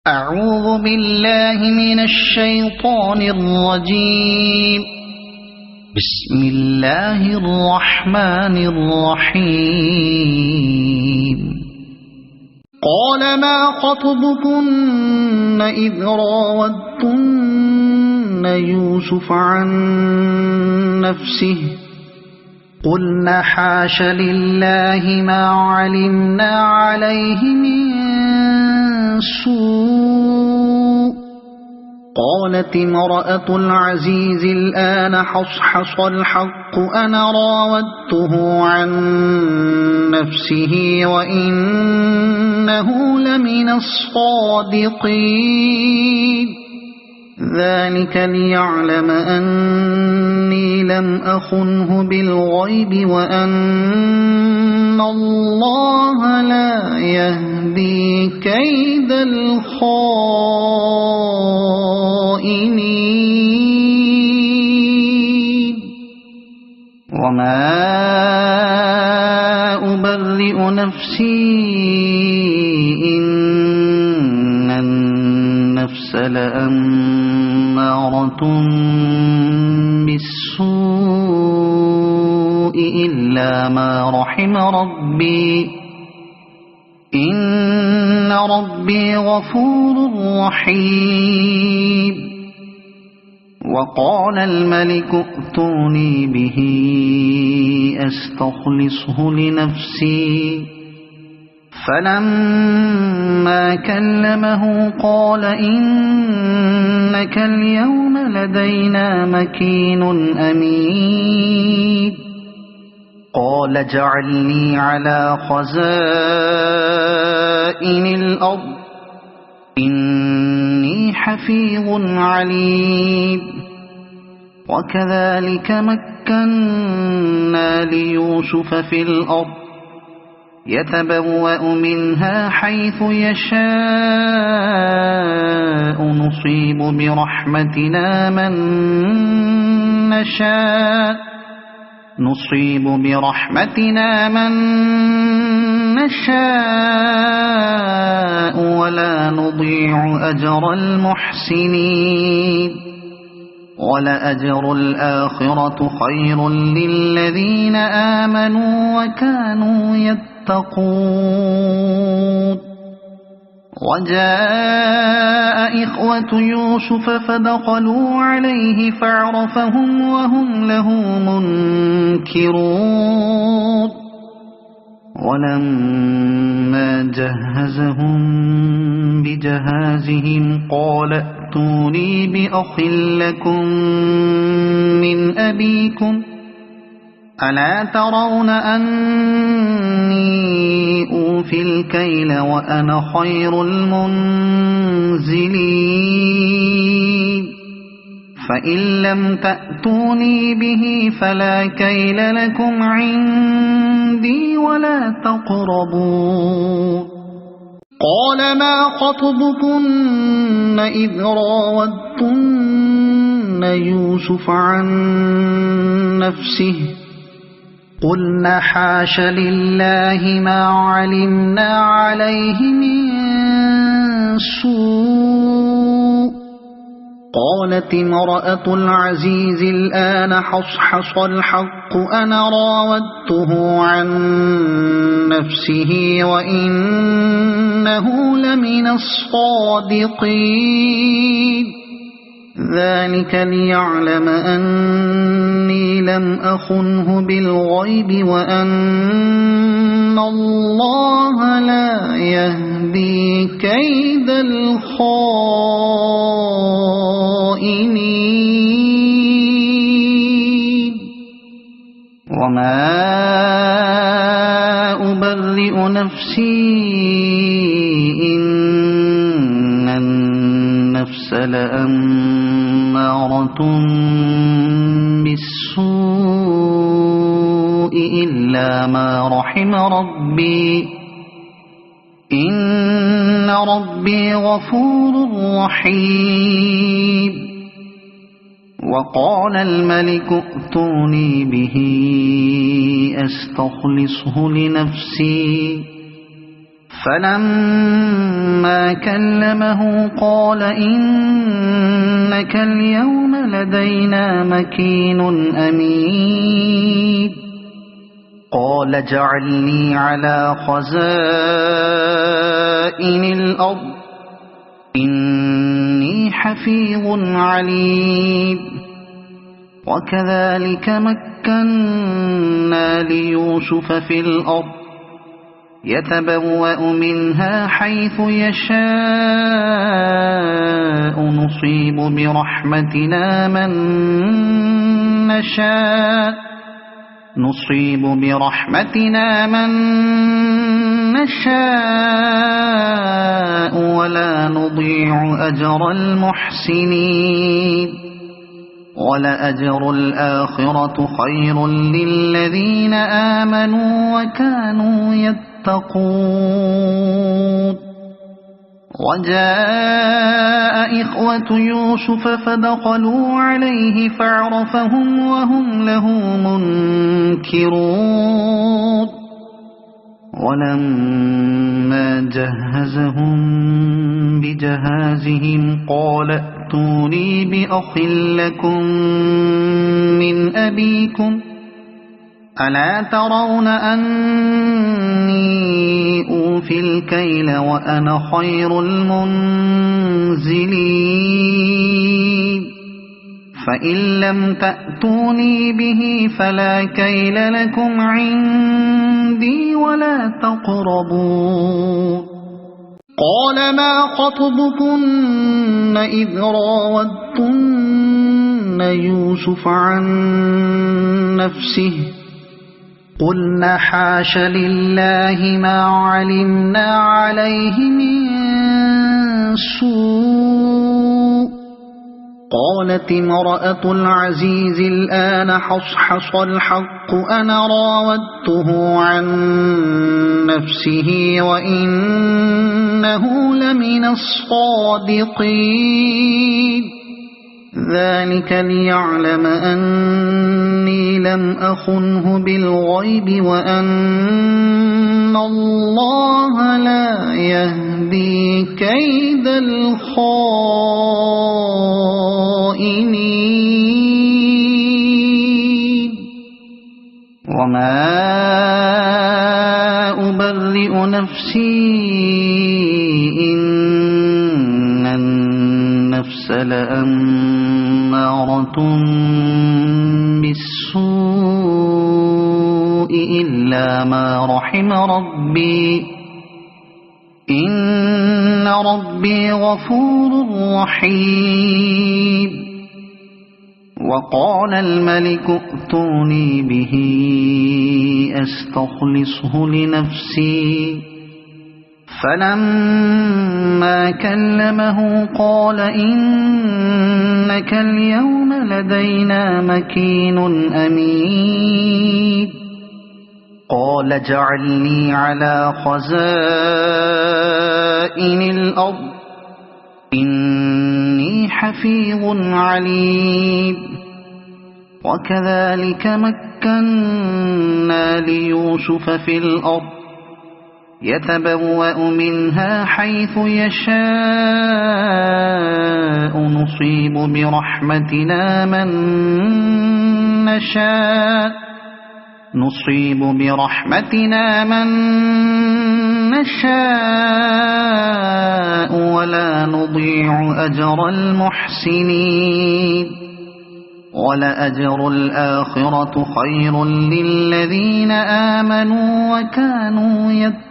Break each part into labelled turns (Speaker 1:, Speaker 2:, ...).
Speaker 1: أعوذ بالله من الشيطان الرجيم. بسم الله الرحمن الرحيم. قال ما خطبكن إذ راودتن يوسف عن نفسه قلنا حاش لله ما علمنا عليه من سوء. قالت امرأة العزيز الآن حصحص الحق أنا راودته عن نفسه وإنه لمن الصادقين. ذلك ليعلم أني لم أخنه بالغيب وأن الله لا يهدي كيد الخائنين. وما أبرئ نفسي إن النفس لأمارة بالسوء إلا ما رحم ربي إن ربي غفور رحيم. وقال الملك ائتوني به أستخلصه لنفسي فلما كلمه قال إنك اليوم لدينا مكين أمين. قال اجعلني على خزائن الأرض إني حفيظ عليم. وكذلك مكنا ليوسف في الأرض يتبوأ منها حيث يشاء نصيب برحمتنا من نشاء ولا نضيع أجر المحسنين. ولأجر الآخرة خير للذين آمنوا وكانوا يتقون. وجاء إخوة يوسف فدخلوا عليه فعرفهم وهم له منكرون. ولما جهزهم بجهازهم قال ائتوني بأخ لكم من أبيكم ألا ترون أني أوفي الكيل وأنا خير المنزلين. فإن لم تأتوني به فلا كيل لكم عندي ولا تقربون. قال ما خطبكن إذ راودتن يوسف عن نفسه قلنا حاش لله ما علمنا عليه من سوء. قالت امرأة العزيز الآن حصحص الحق أنا راودته عن نفسه وإنه لمن الصادقين. ذلك ليعلم أني لم أخنه بالغيب وأن الله لا يهدي كيد الخائنين. وما أبرئ نفسي إن النفس لأمارة بالسوء إلا ما رحم ربي إن ربي غفور رحيم. وقال الملك ائتوني به أستخلصه لنفسي فلما كلمه قال إنك اليوم لدينا مكين أمين قال اجعلني على خزائن الأرض إني حفيظ عليم وكذلك مكنا ليوسف في الأرض يتبوأ منها حيث يشاء نصيب برحمتنا من نشاء ولا نضيع أجر المحسنين ولأجر الآخرة خير للذين آمنوا وكانوا يتقون وجاء إخوة يوسف فدخلوا عليه فعرفهم وهم له منكرون ولما جهزهم بجهازهم قال ائتوني بأخ لكم من أبيكم ألا ترون أني أوفي الكيل وأنا خير المنزلين فإن لم تأتوني به فلا كيل لكم عندي ولا تقربون قال ما خطبكن إذ راودتن يوسف عن نفسه قلنا حاش لله ما علمنا عليه من سوء قالت امرأة العزيز الآن حصحص الحق أنا راودته عن نفسه وإنه لمن الصادقين ذلك ليعلم أني لم أخنه بالغيب وأن الله لا يهدي كيد الخائنين وما أبرئ نفسي إن النفس لأمارة بالسوء إلا ما رحم ربي إن ربي غفور رحيم وقال الملك ائتوني به أستخلصه لنفسي فلما كلمه قال إنك اليوم لدينا مكين أمين قال اجعلني على خزائن الأرض إني حفيظ عليم وكذلك مكنا ليوسف في الأرض يتبوأ منها حيث يشاء نصيب برحمتنا من نشاء ولا نضيع أجر المحسنين ولأجر الآخرة خير للذين آمنوا وكانوا يتقون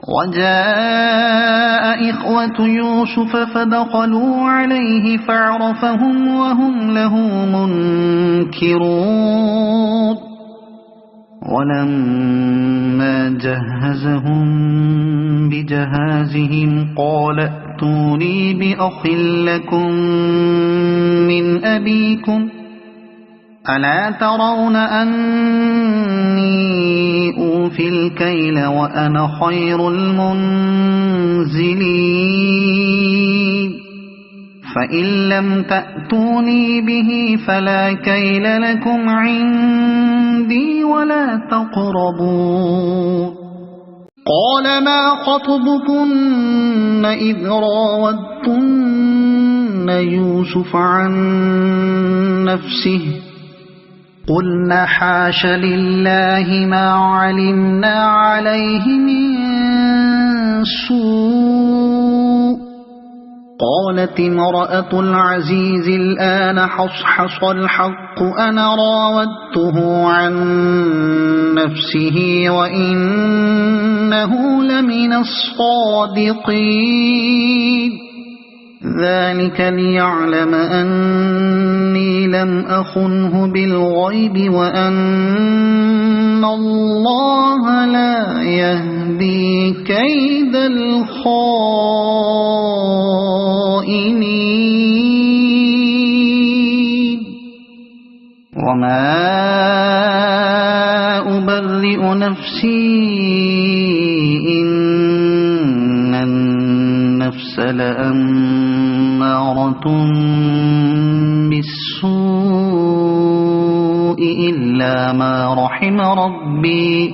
Speaker 1: وجاء إخوة يوسف فدخلوا عليه فعرفهم وهم له منكرون ولما جهزهم بجهازهم قال ائتوني بأخ لكم من أبيكم ألا ترون أني أوفي الكيل وأنا خير المنزلين فإن لم تأتوني به فلا كيل لكم عندي عندي ولا تقربون قال ما خطبكن إذ راودتن يوسف عن نفسه قلنا حاش لله ما علمنا عليه من سوء قالت امرأة العزيز الآن حصحص الحق أنا راودته عن نفسه وإنه لمن الصادقين ذلك ليعلم أني لم أخنه بالغيب وأن الله لا يهدي كيد الخائنين وما أبرئ نفسي إن النفس لأمارة بالسوء إلا ما رحم ربي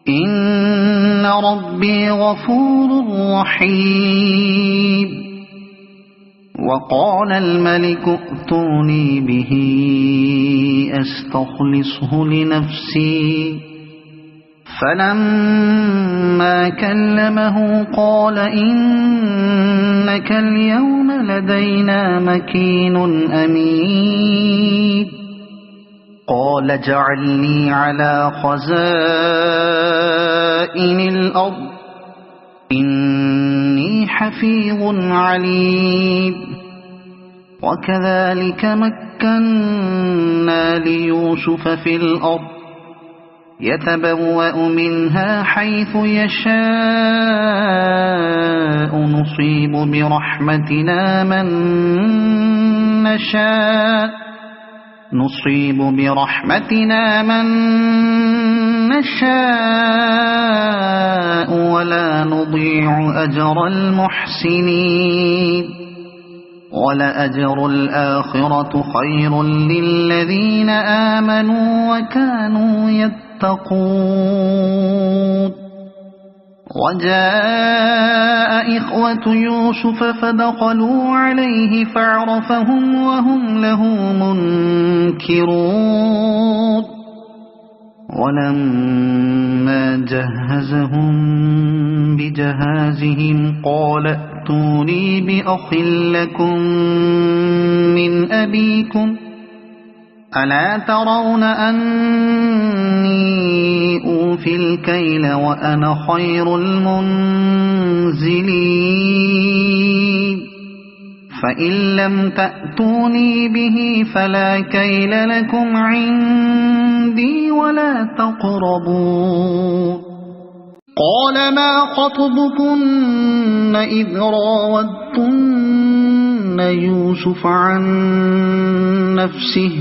Speaker 1: إن ربي غفور رحيم وقال الملك ائتوني به أستخلصه لنفسي فلما كلمه قال إنك اليوم لدينا مكين أمين قال اجعلني على خزائن الأرض إني حفيظ عليم وكذلك مكنا ليوسف في الأرض يتبوأ منها حيث يشاء نصيب برحمتنا من نشاء ولا نضيع أجر المحسنين ولأجر الآخرة خير للذين آمنوا وكانوا يتقون وجاء إخوة يوسف فدخلوا عليه فعرفهم وهم له منكرون ولما جهزهم بجهازهم قال ائتوني بأخ لكم من أبيكم ألا ترون أني أوفي الكيل وأنا خير المنزلين فإن لم تأتوني به فلا كيل لكم عندي ولا تقربون قال ما خطبكن إذ راودتن يوسف عن نفسه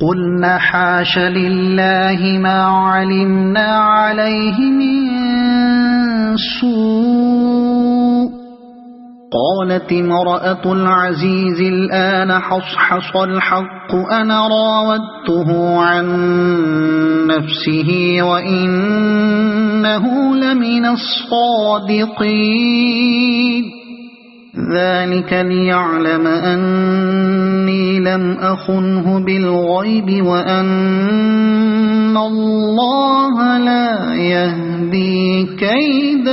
Speaker 1: قلنا حاش لله ما علمنا عليه من سوء قالت امرأة العزيز الآن حصحص الحق أنا راودته عن نفسه وإنه لمن الصادقين ذلك ليعلم أني لم أخنه بالغيب وأن الله لا يهدي كيد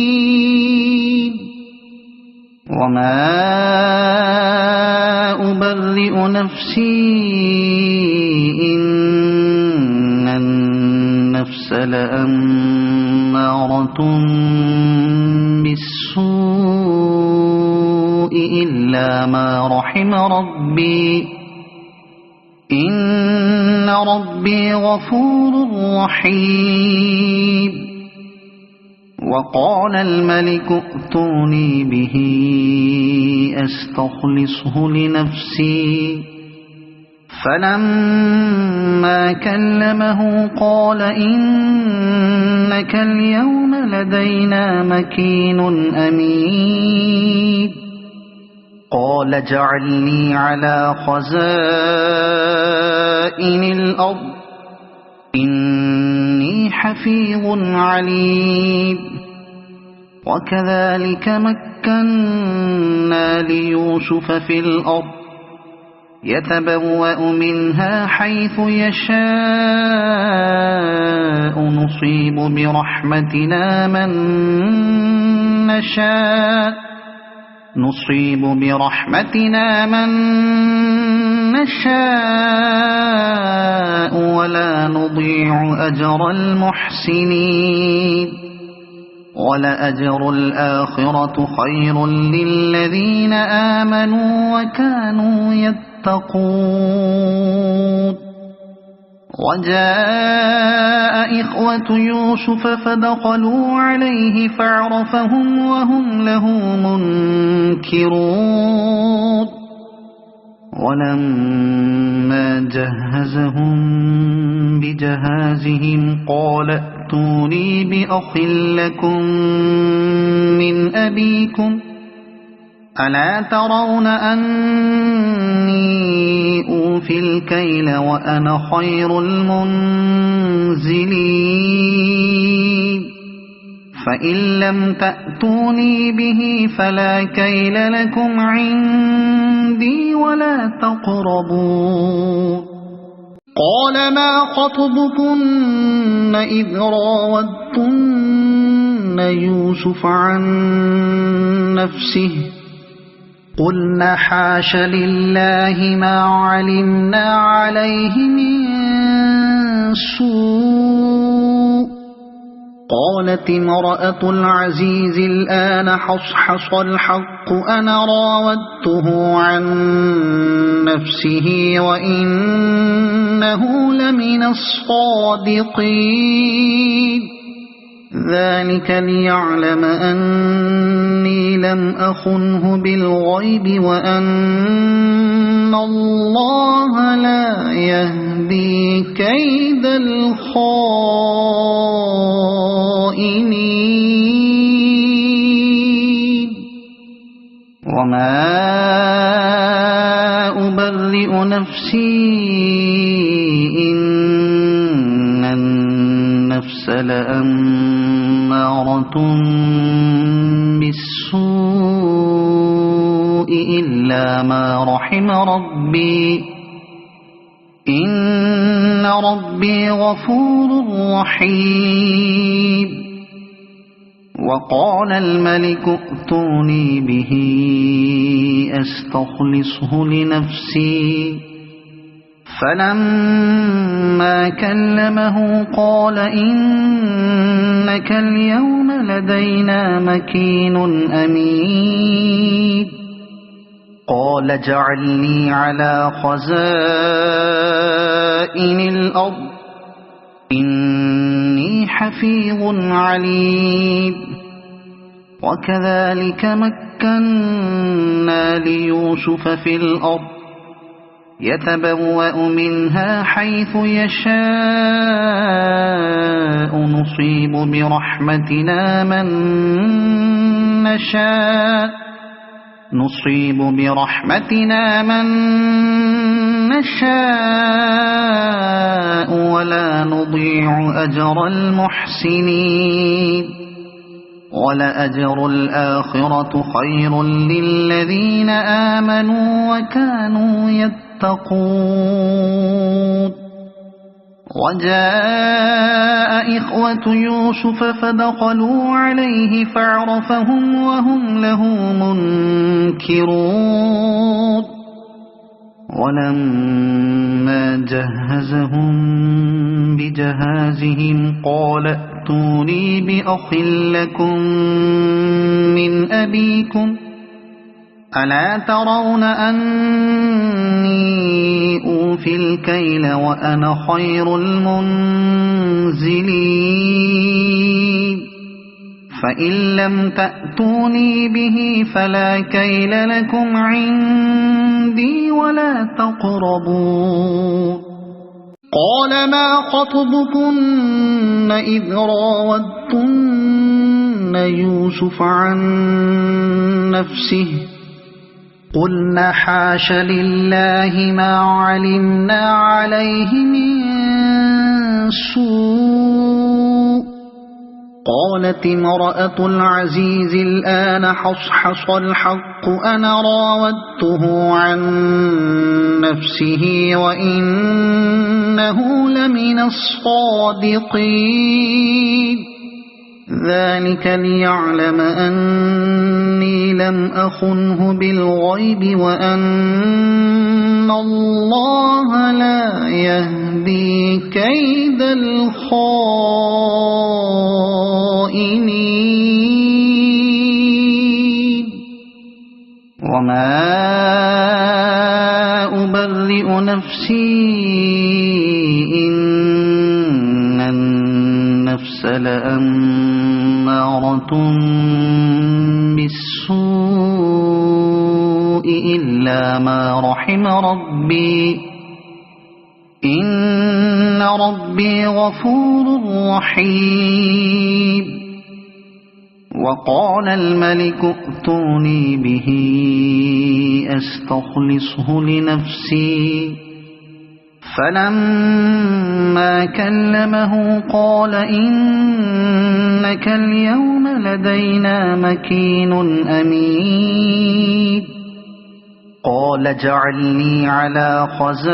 Speaker 1: الخائنين وما أبرئ نفسي إن النفس لأمارة بالسوء إلا ما رحم ربي إن ربي غفور رحيم وقال الملك ائتوني به أستخلصه لنفسي فلما كلمه قال إنك اليوم لدينا مكين أمين قال اجعلني على خزائن الأرض إني حفيظ عليم وكذلك مكنا ليوسف في الأرض يتبوأ منها حيث يشاء نصيب برحمتنا من نشاء ولا نضيع أجر المحسنين ولأجر الآخرة خير للذين آمنوا وكانوا يتقون وجاء إخوة يوسف فدخلوا عليه فعرفهم وهم له منكرون ولما جهزهم بجهازهم قال ائتوني بأخ لكم من أبيكم ألا ترون أني أوفي الكيل وأنا خير المنزلين فإن لم تأتوني به فلا كيل لكم عندي ولا تقربون قال ما خطبكن إذ راودتن يوسف عن نفسه قلنا حاش لله ما علمنا عليه من سوء قالت امرأة العزيز الآن حصحص الحق أنا راودته عن نفسه وإنه لمن الصادقين ذلك ليعلم أني لم أخنه بالغيب وأن الله لا يهدي كيد الخائنين وما أبرئ نفسي إن النفس لأمارة بالسوء إلا ما رحم ربي إن ربي غفور رحيم وقال الملك ائتوني به أستخلصه لنفسي فلما كلمه قال إنك اليوم لدينا مكين أمين قال اجعلني على خزائن الأرض إني حفيظ عليم وكذلك مكنا ليوسف في الأرض يتبوأ منها حيث يشاء نصيب برحمتنا من نشاء ولا نضيع أجر المحسنين ولأجر الآخرة خير للذين آمنوا وكانوا يتقون وجاء إخوة يوسف فدخلوا عليه فعرفهم وهم له منكرون ولما جهزهم بجهازهم قال ائتوني بأخ لكم من أبيكم ألا ترون أني أوفي الكيل وأنا خير المنزلين فإن لم تأتوني به فلا كيل لكم عندي ولا تقربون قال ما خطبكن إذ راودتن يوسف عن نفسه قلنا حاش لله ما علمنا عليه من سوء. قالت امرأة العزيز الآن حصحص الحق أنا راودته عن نفسه وإنه لمن الصادقين. ذلك ليعلم أني لم أخنه بالغيب وأن الله لا يهدي كيد الخائنين. وما أبرئ نفسي إن النفس لأمارة بالسوء إلا ما رحم ربي إن ربي غفور رحيم. وقال الملك ائتوني به أستخلصه لنفسي. فلما كلمه قال إنك اليوم لدينا مكين أمين. قال اجعلني على خزائن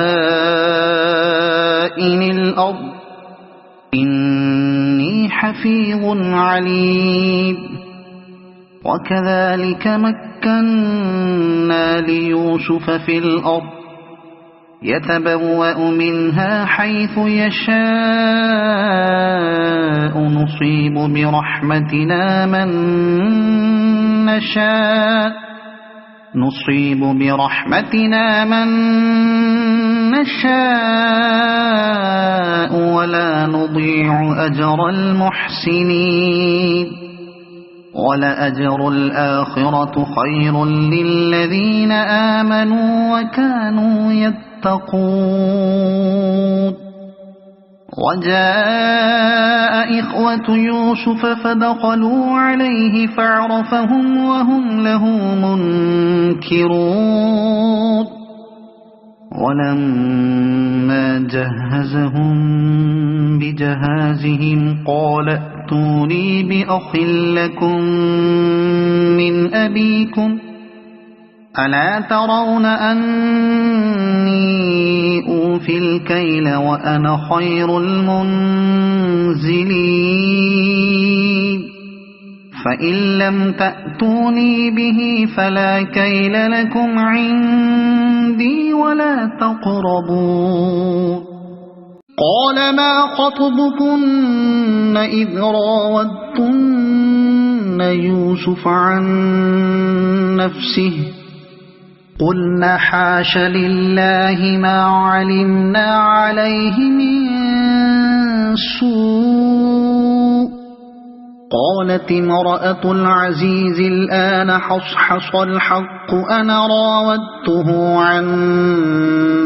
Speaker 1: الأرض إني حفيظ عليم. وكذلك مكنا ليوسف في الأرض يتبوأ منها حيث يشاء نصيب برحمتنا من نشاء ولا نضيع أجر المحسنين. ولأجر الآخرة خير للذين آمنوا وكانوا يتقون. وجاء إخوة يوسف فدخلوا عليه فعرفهم وهم له منكرون. ولما جهزهم بجهازهم قال ائتوني بأخ لكم من أبيكم ألا ترون أني أوفي الكيل وأنا خير المنزلين. فإن لم تأتوني به فلا كيل لكم عندي ولا تقربون. قال ما خطبكن إذ راودتن يوسف عن نفسه قلنا حاش لله ما علمنا عليه من سوء. قالت امرأة العزيز الآن حصحص الحق أنا راودته عن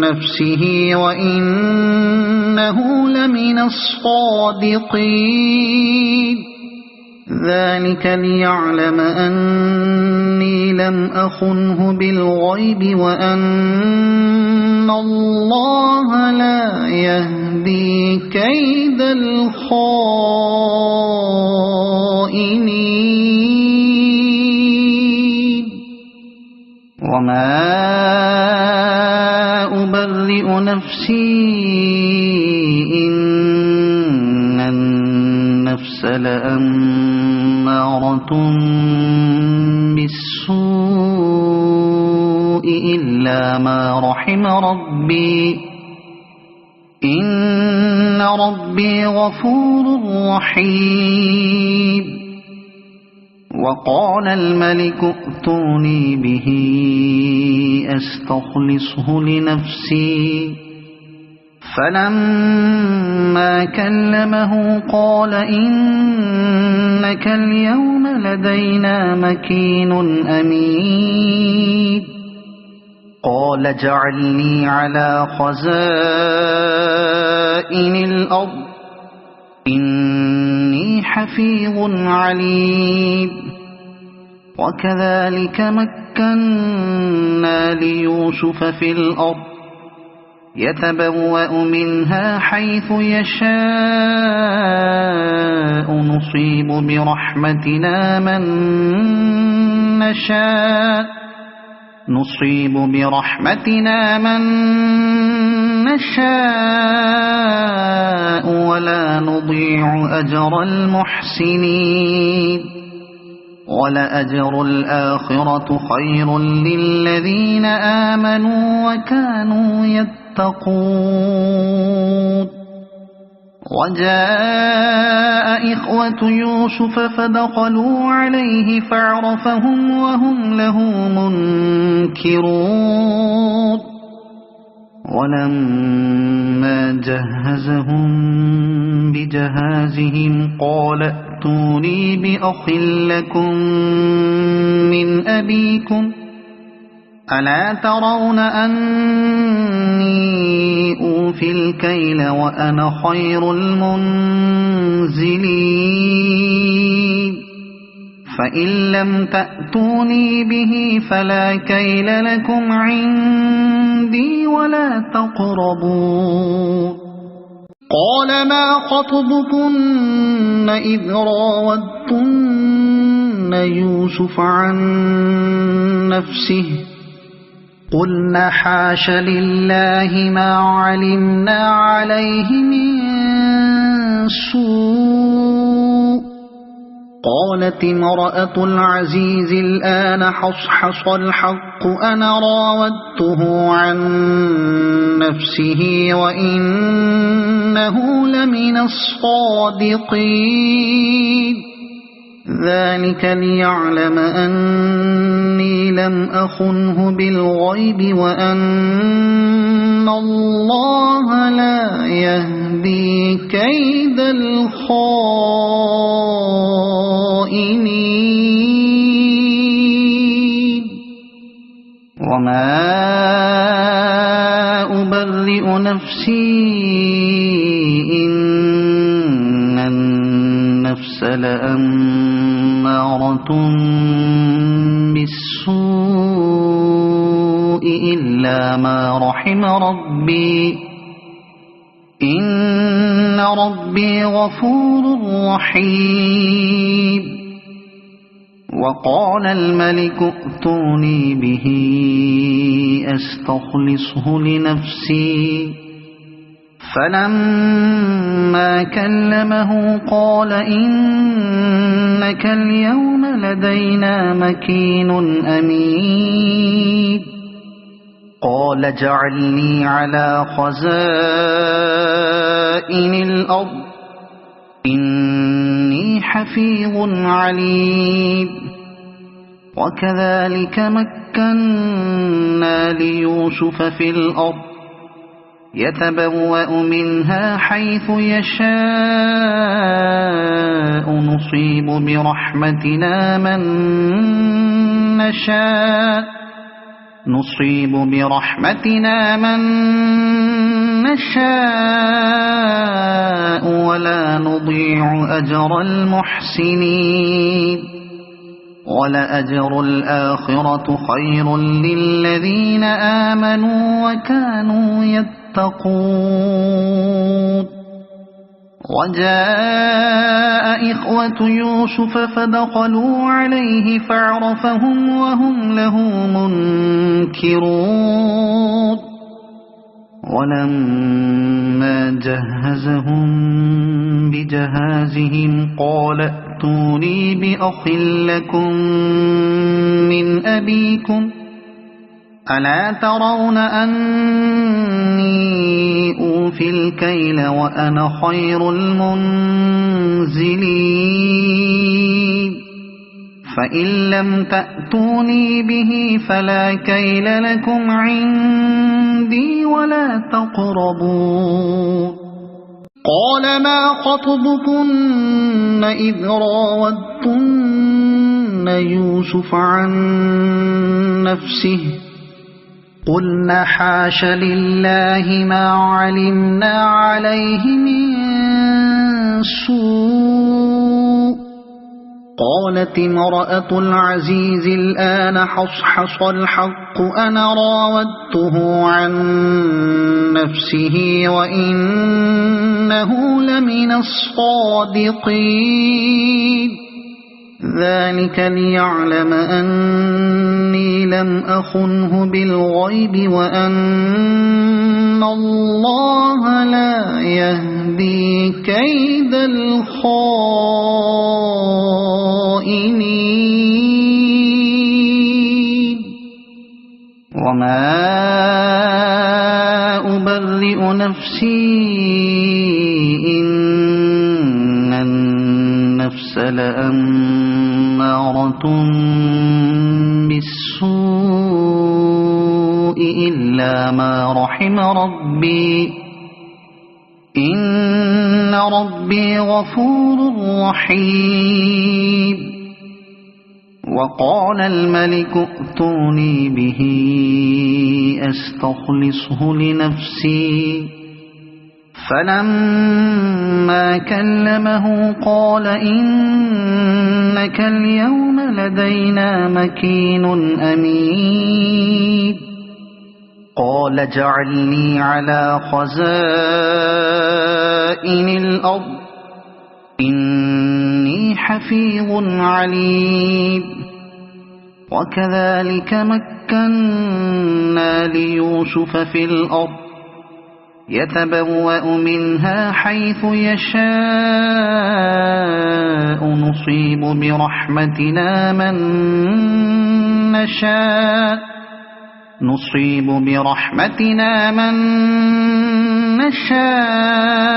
Speaker 1: نفسه وإنه لمن الصادقين. ذلك ليعلم أني لم أخنه بالغيب وأن الله لا يهدي كيد الخائنين. وما أبرئ نفسي إن النفس لأمارة بالسوء إلا ما رحم ربي إن ربي غفور رحيم. وقال الملك ائتوني به أستخلصه لنفسي. فلما كلمه قال إنك اليوم لدينا مكين أمين. قال اجعلني على خزائن الأرض إني حفيظ عليم. وكذلك مكنا ليوسف في الأرض يتبوأ منها حيث يشاء نصيب برحمتنا من نشاء ولا نضيع أجر المحسنين ولأجر الآخرة خير للذين آمنوا وكانوا يتقون وجاء إخوة يوسف فدخلوا عليه فعرفهم وهم له منكرون ولما جهزهم بجهازهم قال ائتوني بأخ لكم من أبيكم ألا ترون أني أوفي الكيل وأنا خير المنزلين فإن لم تأتوني به فلا كيل لكم عندي ولا تقربون قال ما خطبكن إذ راودتن يوسف عن نفسه قلنا حاش لله ما علمنا عليه من سوء قالت امرأة العزيز الآن حصحص الحق أنا راودته عن نفسه وإنه لمن الصادقين ذلك ليعلم أني لم أخنه بالغيب وأن الله لا يهدي كيد الخائنين وما أبرئ نفسي إن النفس لأمارة بالسوء إلا ما رحم ربي إن ربي غفور رحيم وقال الملك ائتوني به أستخلصه لنفسي فلما كلمه قال إنك اليوم لدينا مكين أمين قال اجعلني على خزائن الأرض إني حفيظ عليم وكذلك مكنا ليوسف في الأرض يتبوأ منها حيث يشاء نصيب برحمتنا من نشاء ولا نضيع أجر المحسنين ولأجر الآخرة خير للذين آمنوا وكانوا يتقون وجاء إخوة يوسف فدخلوا عليه فعرفهم وهم له منكرون ولما جهزهم بجهازهم قال ائتوني بأخ لكم من أبيكم ألا ترون أني أوفي الكيل وأنا خير المنزلين فإن لم تأتوني به فلا كيل لكم عندي ولا تقربون قال ما خطبكن إذ راودتن يوسف عن نفسه قلنا حاش لله ما علمنا عليه من سوء قالت امرأة العزيز الآن حصحص الحق أنا راودته عن نفسه وإنه لمن الصادقين ذلك ليعلم أني لم أخنه بالغيب وأن الله لا يهدي كيد الخائنين وما أبرئ نفسي إن النفس لأمارة بالسوء إلا ما رحم ربي إن ربي غفور رحيم وقال الملك ائتوني به أستخلصه لنفسي فلما كلمه قال إنك اليوم لدينا مكين أمين قال اجعلني على خزائن الأرض إني حفيظ عليم وكذلك مكنا ليوسف في الأرض يتبوأ منها حيث يشاء نصيب برحمتنا من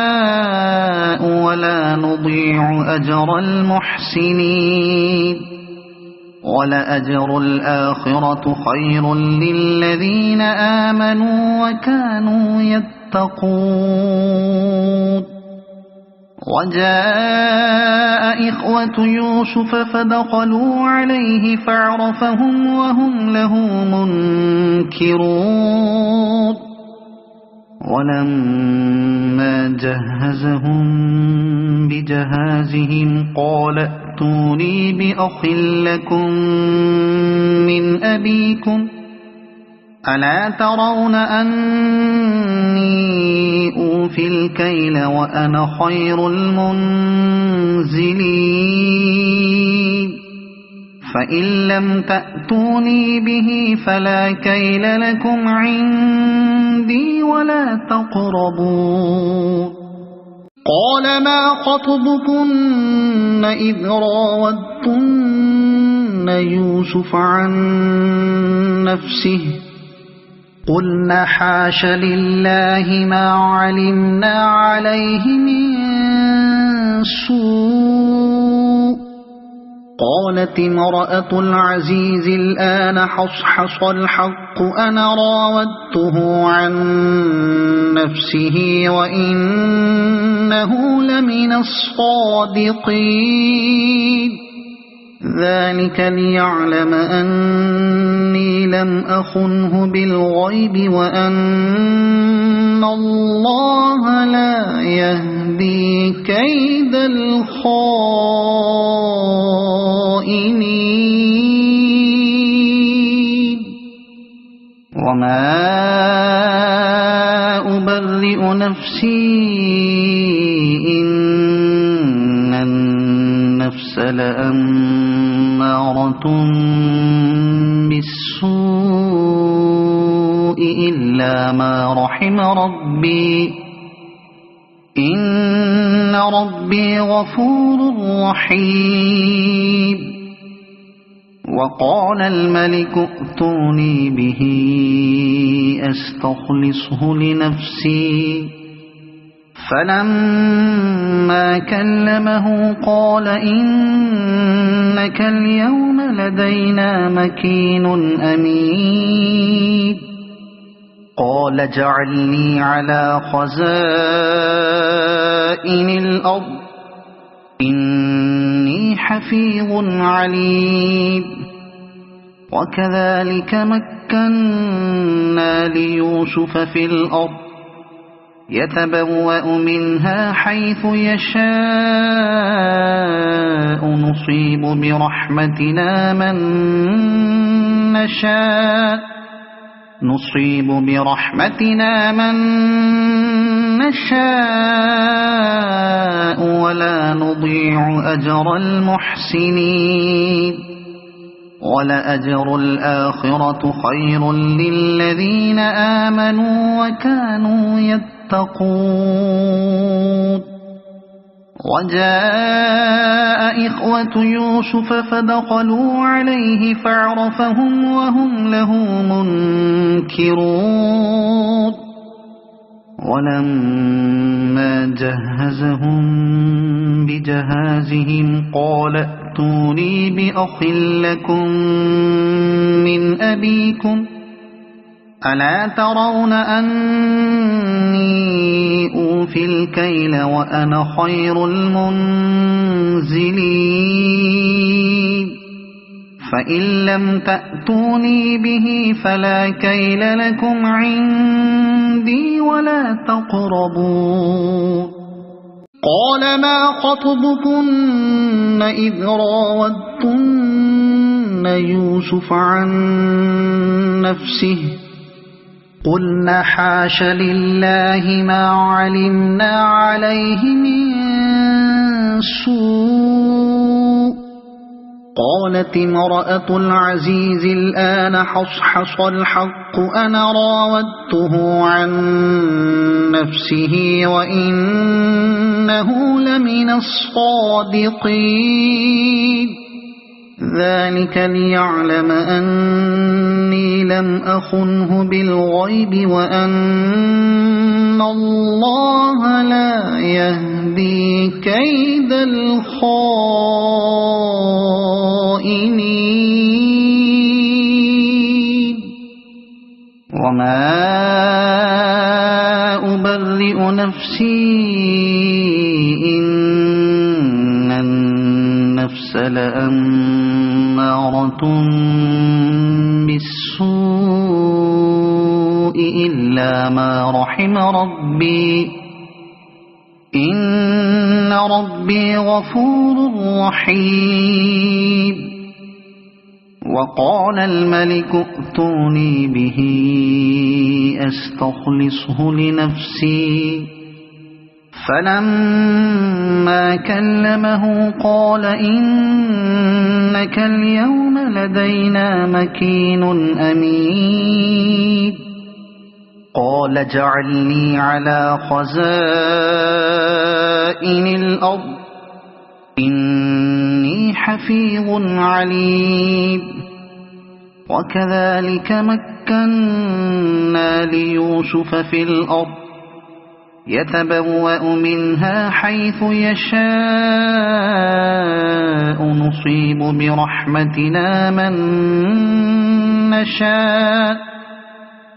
Speaker 1: نشاء ولا نضيع أجر المحسنين ولأجر الآخرة خير للذين آمنوا وكانوا يتقون وجاء إخوة يوسف فدخلوا عليه فعرفهم وهم له منكرون ولما جهزهم بجهازهم قال ائتوني بأخ لكم من أبيكم ألا ترون أني أوفي الكيل وأنا خير المنزلين فإن لم تأتوني به فلا كيل لكم عندي ولا تقربون قال ما خطبكن إذ راودتن يوسف عن نفسه قلنا حاش لله ما علمنا عليه من سوء قالت امرأة العزيز الآن حصحص الحق أنا راودته عن نفسه وإنه لمن الصادقين ذلك ليعلم أني لم أخنه بالغيب وأن الله لا يهدي كيد الخائنين وما أبرئ نفسي إن النفس لأمارة بالسوء إلا ما رحم ربي إن ربي غفور رحيم وقال الملك ائتوني به أستخلصه لنفسي فلما كلمه قال إنك اليوم لدينا مكين أمين قال اجعلني على خزائن الأرض إني حفيظ عليم وكذلك مكنا ليوسف في الأرض يتبوأ منها حيث يشاء نصيب برحمتنا من نشاء ولا نضيع أجر المحسنين ولأجر الآخرة خير للذين آمنوا وكانوا يتقون وجاء إخوة يوسف فدخلوا عليه فعرفهم وهم له منكرون ولما جهزهم بجهازهم قال ائتوني بأخ لكم من أبيكم ألا ترون أني أوفي الكيل وأنا خير المنزلين فإن لم تأتوني به فلا كيل لكم عندي ولا تقربون قال ما خطبكن إذ راودتن يوسف عن نفسه قلنا حاش لله ما علمنا عليه من سوء قالت امرأة العزيز الآن حصحص الحق أنا راودته عن نفسه وإنه لمن الصادقين ذلك ليعلم أني لم أخنه بالغيب وأن الله لا يهدي كيد الخائنين وما أبرئ نفسي إن النفس لأمارة بالسوء إلا ما رحم ربي إن ربي غفور رحيم وقال الملك ائتوني به أستخلصه لنفسي فلما كلمه قال إنك اليوم لدينا مكين أمين قال اجعلني على خزائن الأرض إني حفيظ عليم وكذلك مكنا ليوسف في الأرض يتبوأ منها حيث يشاء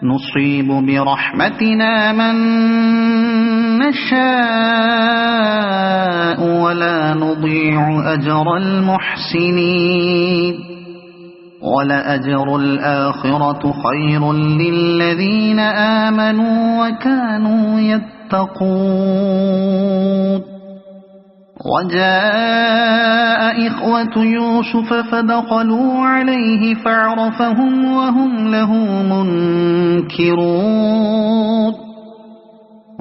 Speaker 1: نصيب برحمتنا من نشاء ولا نضيع أجر المحسنين ولأجر الآخرة خير للذين آمنوا وكانوا يتقون وجاء إخوة يوسف فدخلوا عليه فعرفهم وهم له منكرون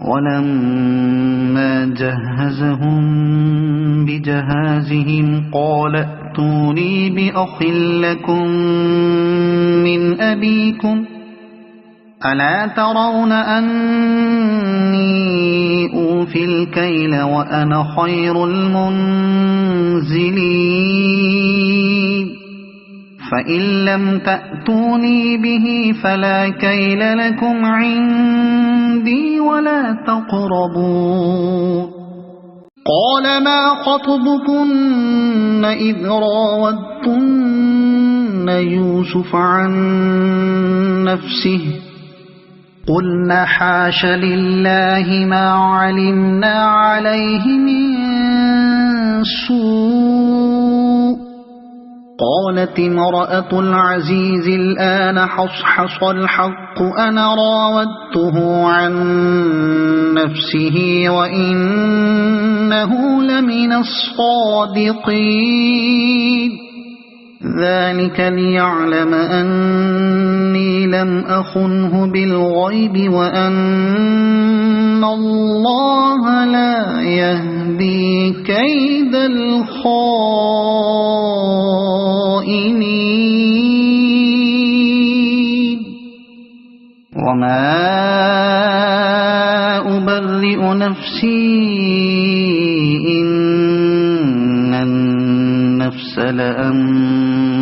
Speaker 1: ولما جهزهم بجهازهم قال ائتوني بأخ لكم من أبيكم ألا ترون أني أوفي الكيل وأنا خير المنزلين فإن لم تأتوني به فلا كيل لكم عندي ولا تقربون قال ما خطبكن إذ راودتن يوسف عن نفسه قلنا حاش لله ما علمنا عليه من سوء قالت امرأة العزيز الآن حصحص الحق أنا راودته عن نفسه وإنه لمن الصادقين ذلك ليعلم أني لم أخنه بالغيب وأن الله لا يهدي كيد الخائنين وما أبرئ نفسي إن النفس لأمارة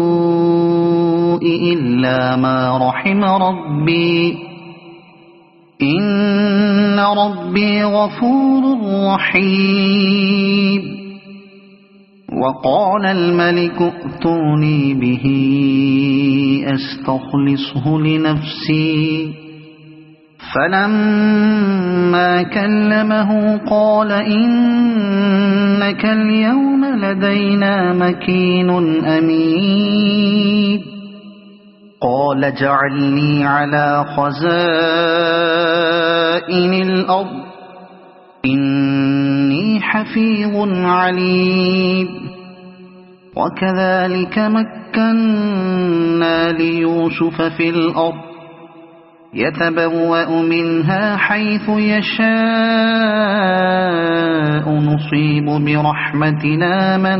Speaker 1: بالسوء إلا ما رحم ربي إن ربي غفور رحيم وقال الملك ائتوني به أستخلصه لنفسي فلما كلمه قال إنك اليوم لدينا مكين أمين قال اجعلني على خزائن الأرض إني حفيظ عليم وكذلك مكنا ليوسف في الأرض يتبوأ منها حيث يشاء نصيب برحمتنا من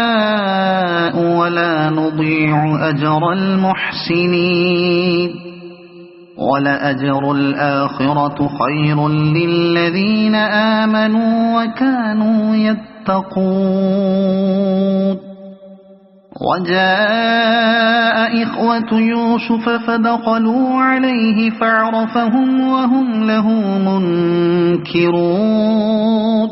Speaker 1: نشاء ولا نضيع أجر المحسنين ولأجر الآخرة خير للذين آمنوا وكانوا يتقون وجاء إخوة يوسف فدخلوا عليه فعرفهم وهم له منكرون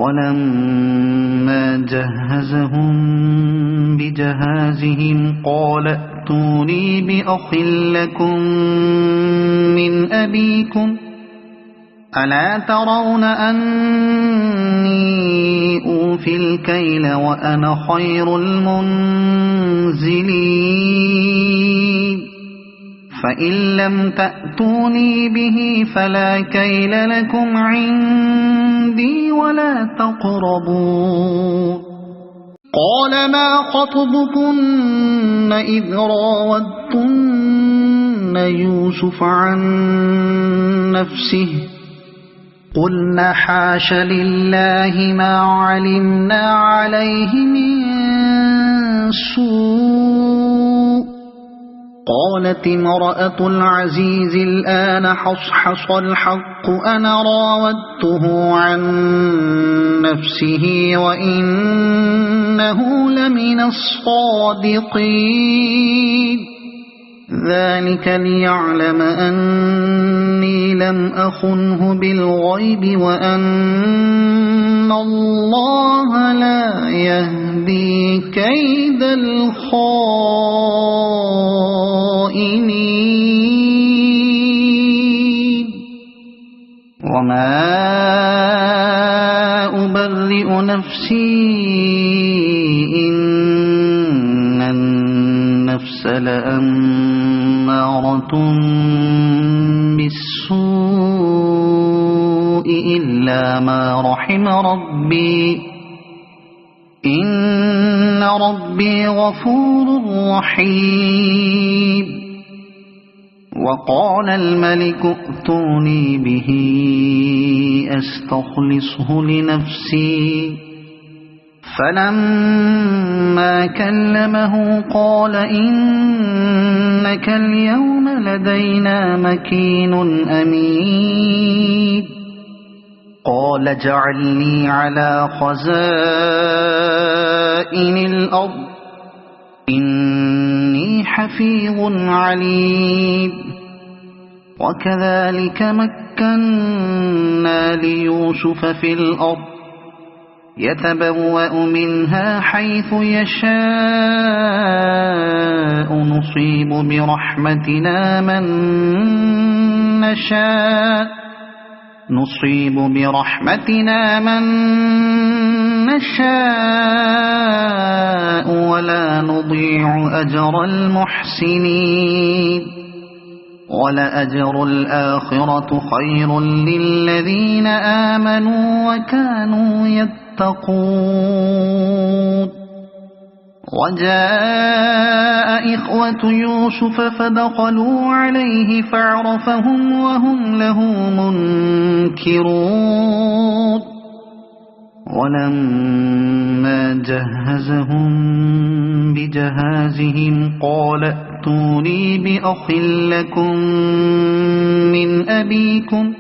Speaker 1: ولما جهزهم بجهازهم قال ائتوني بأخ لكم من أبيكم ألا ترون أني أوفي الكيل وأنا خير المنزلين فإن لم تأتوني به فلا كيل لكم عندي ولا تقربون قال ما خطبكن إذ راودتن يوسف عن نفسه قلنا حاش لله ما علمنا عليه من سوء قالت امرأة العزيز الآن حصحص الحق أنا راودته عن نفسه وإنه لمن الصادقين ذلك ليعلم أني لم أخنه بالغيب وأن الله لا يهدي كيد الخائنين وما أبرئ نفسي إن النفس لأمارة بالسوء إلا ما رحم ربي إن ربي غفور رحيم وقال الملك ائتوني به أستخلصه لنفسي فلما كلمه قال إنك اليوم لدينا مكين أمين قال اجعلني على خزائن الأرض إني حفيظ عليم وكذلك مكنا ليوسف في الأرض يتبوأ منها حيث يشاء نصيب برحمتنا من نشاء ولا نضيع أجر المحسنين ولأجر الآخرة خير للذين آمنوا وكانوا يتقون وجاء إخوة يوسف فدخلوا عليه فعرفهم وهم له منكرون ولما جهزهم بجهازهم قال ائتوني بأخ لكم من أبيكم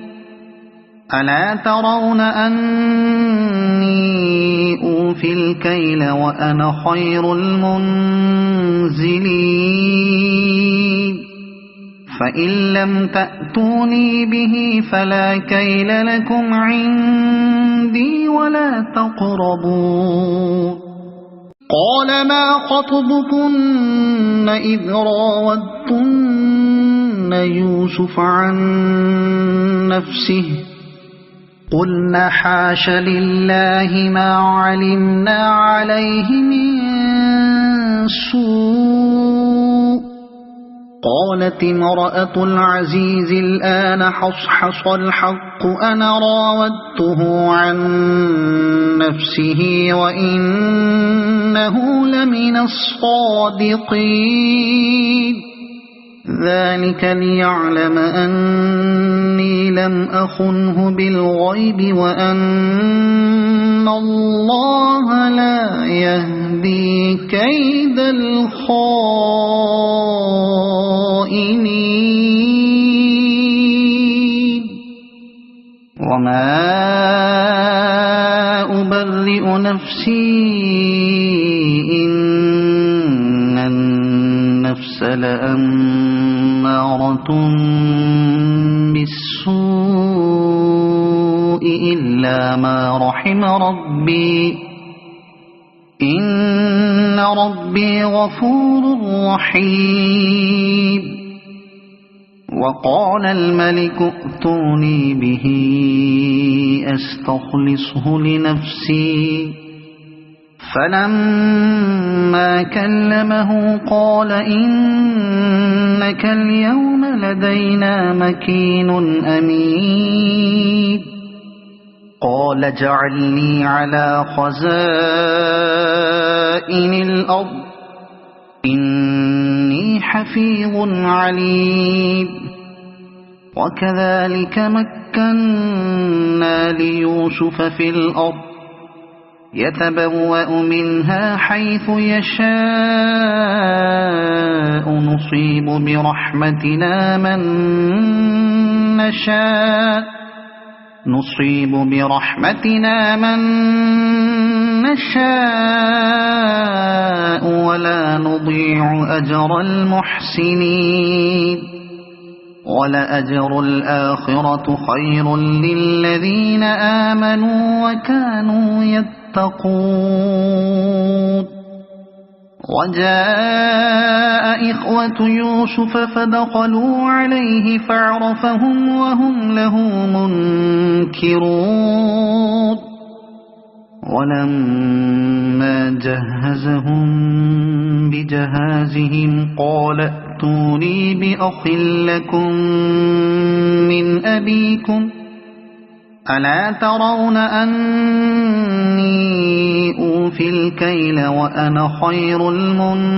Speaker 1: ألا ترون أني أوفي الكيل وأنا خير المنزلين فإن لم تأتوني به فلا كيل لكم عندي ولا تقربون قال ما خطبكن إذ راودتن يوسف عن نفسه قلنا حاش لله ما علمنا عليه من سوء قالت امرأة العزيز الآن حصحص الحق أنا راودته عن نفسه وإنه لمن الصادقين ذلك ليعلم أني لم أخنه بالغيب وأن الله لا يهدي كيد الخائنين وما أبرئ نفسي إن النفس لأمارة بالسوء إلا ما رحم ربي إن ربي غفور رحيم وقال الملك ائتوني به أستخلصه لنفسي فلما كلمه قال إنك اليوم لدينا مكين أمين قال اجعلني على خزائن الأرض إني حفيظ عليم وكذلك مكنا ليوسف في الأرض يتبوأ منها حيث يشاء نصيب برحمتنا من نشاء ولا نضيع أجر المحسنين ولأجر الآخرة خير للذين آمنوا وكانوا يتقون وجاء إخوة يوسف فدخلوا عليه فعرفهم وهم له منكرون ولما جهزهم بجهازهم قال ائتوني بأخ لكم من أبيكم ألا ترون أني أوفي الكيل وأنا خير المنزلين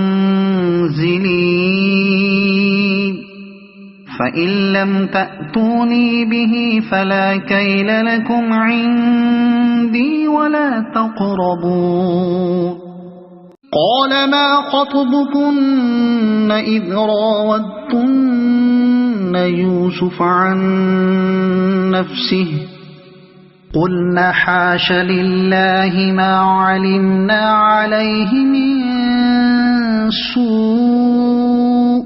Speaker 1: فإن لم تأتوني به فلا كيل لكم عندي ولا تقربون قال ما خطبكن إذ راودتن يوسف عن نفسه قلنا حاش لله ما علمنا عليه من سوء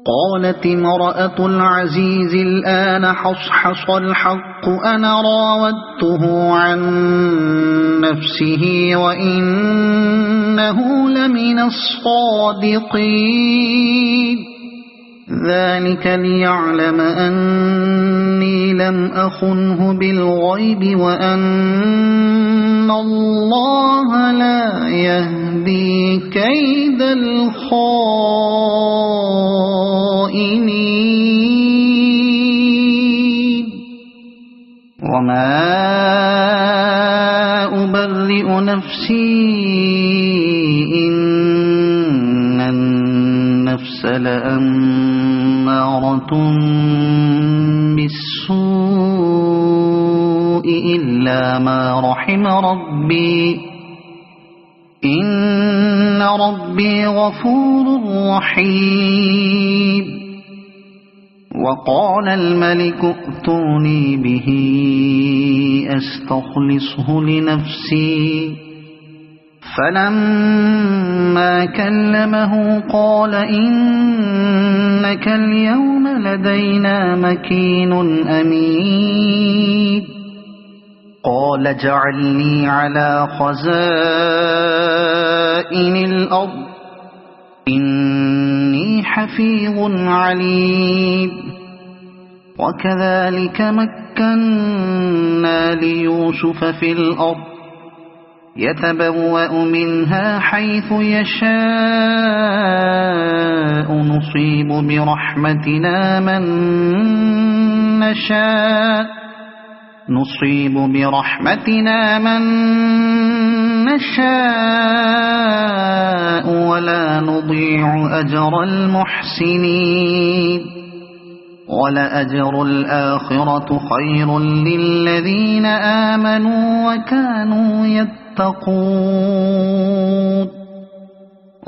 Speaker 1: قالت امرأة العزيز الآن حصحص الحق أنا راودته عن نفسه وإنه لمن الصادقين ذلك ليعلم أني لم أخنه بالغيب وأن الله لا يهدي كيد الخائنين وما أبرئ نفسي إن النفس لأمارة بالسوء إلا ما رحم ربي إن ربي غفور رحيم وقال الملك ائتوني به أستخلصه لنفسي فلما كلمه قال إنك اليوم لدينا مكين أمين قال اجعلني على خزائن الأرض إني حفيظ عليم وكذلك مكنا ليوسف في الأرض يتبوأ منها حيث يشاء نصيب برحمتنا من نشاء ولا نضيع أجر المحسنين ولأجر الآخرة خير للذين آمنوا وكانوا يتقون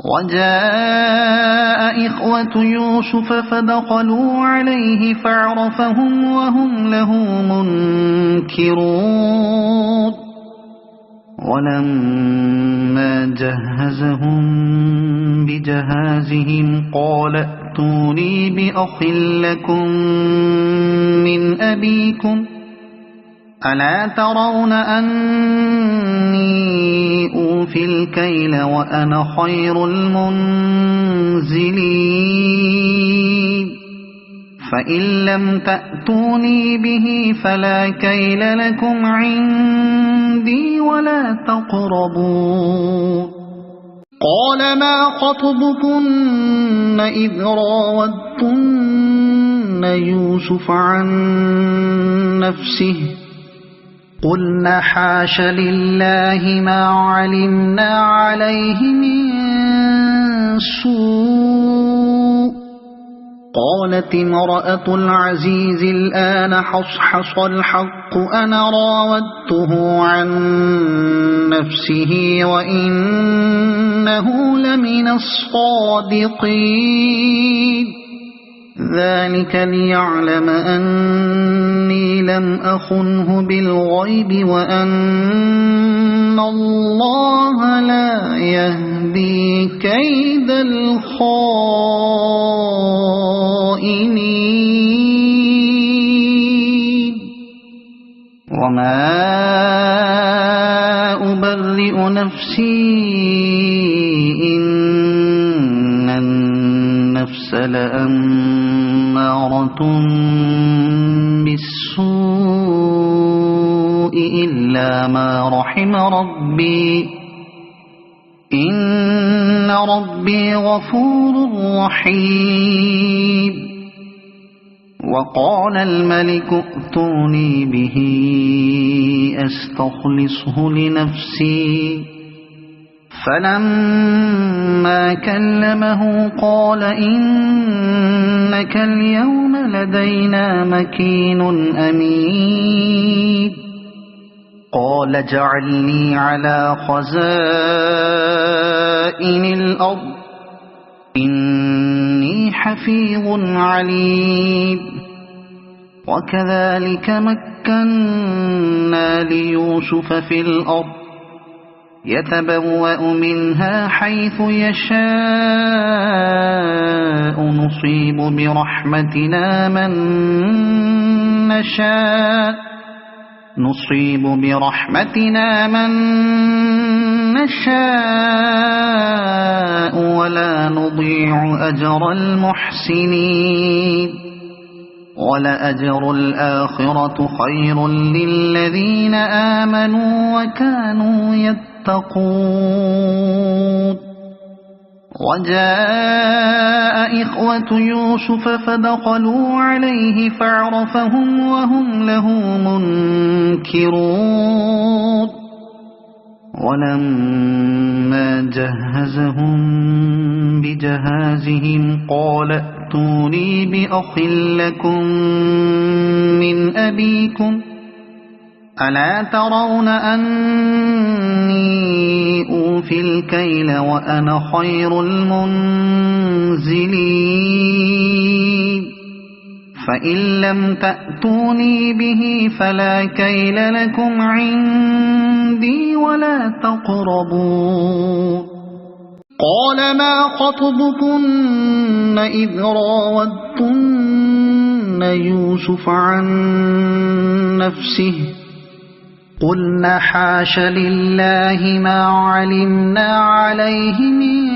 Speaker 1: وجاء إخوة يوسف فدخلوا عليه فعرفهم وهم له منكرون ولما جهزهم بجهازهم قال ائتوني بأخ لكم من أبيكم ألا ترون أني أوفي الكيل وأنا خير المنزلين فإن لم تأتوني به فلا كيل لكم عندي ولا تقربون قال ما خطبكن إذ راودتن يوسف عن نفسه قلنا حاش لله ما علمنا عليه من سوء قالت امرأة العزيز الآن حصحص الحق أنا راودته عن نفسه وإنه لمن الصادقين ذلك ليعلم أني لم أخنه بالغيب وأن الله لا يهدي كيد الخائنين وما أبرئ نفسي إن النفس لأمارة بالسوء إلا ما رحم ربي إن ربي غفور رحيم وقال الملك ائتوني به أستخلصه لنفسي فلما كلمه قال إنك اليوم لدينا مكين أمين قال اجعلني على خزائن الأرض إني حفيظ عليم وكذلك مكنا ليوسف في الأرض يتبوأ منها حيث يشاء نصيب برحمتنا من نشاء ولا نضيع أجر المحسنين ولأجر الآخرة خير للذين آمنوا وكانوا يتقون وجاء إخوة يوسف فدخلوا عليه فعرفهم وهم له منكرون ولما جهزهم بجهازهم قال ائتوني بأخ لكم من أبيكم ألا ترون أني أوفي الكيل وأنا خير المنزلين فإن لم تأتوني به فلا كيل لكم عندي ولا تقربون قال ما خطبكن إذ راودتن يوسف عن نفسه قلنا حاش لله ما علمنا عليه من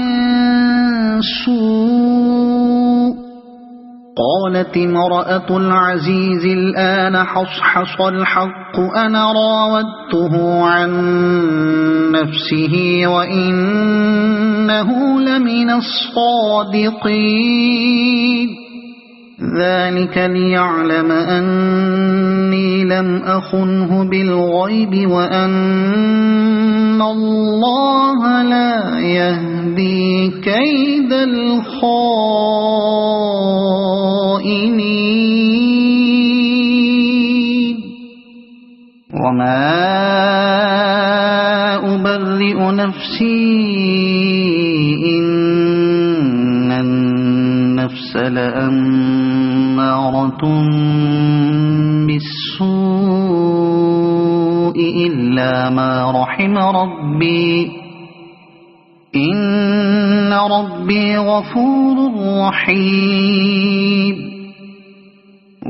Speaker 1: سوء قالت امرأة العزيز الآن حصحص الحق أنا راودته عن نفسه وإنه لمن الصادقين ذلك ليعلم أني لم أخنه بالغيب وأن الله لا يهدي كيد الخائنين وما أبرئ نفسي إن النفس لأمارة بالسوء إلا ما رحم ربي إن ربي غفور رحيم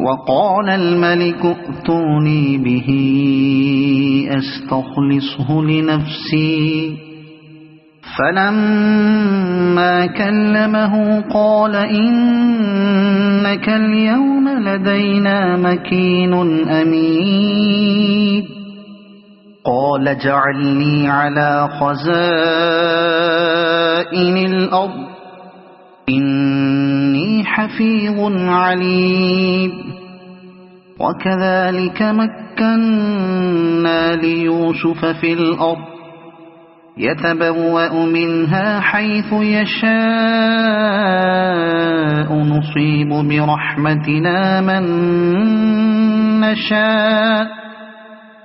Speaker 1: وقال الملك ائتوني به أستخلصه لنفسي فلما كلمه قال إنك اليوم لدينا مكين أمين قال اجعلني على خزائن الأرض إني حفيظ عليم وكذلك مكنا ليوسف في الأرض يتبوأ منها حيث يشاء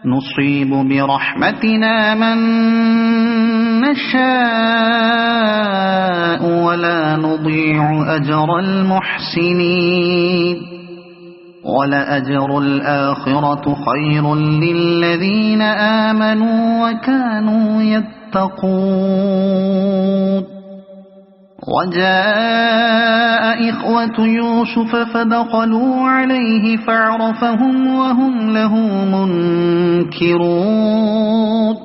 Speaker 1: نصيب برحمتنا من نشاء ولا نضيع أجر المحسنين ولأجر الآخرة خير للذين آمنوا وكانوا يتقون وجاء إخوة يوسف فدخلوا عليه فعرفهم وهم له منكرون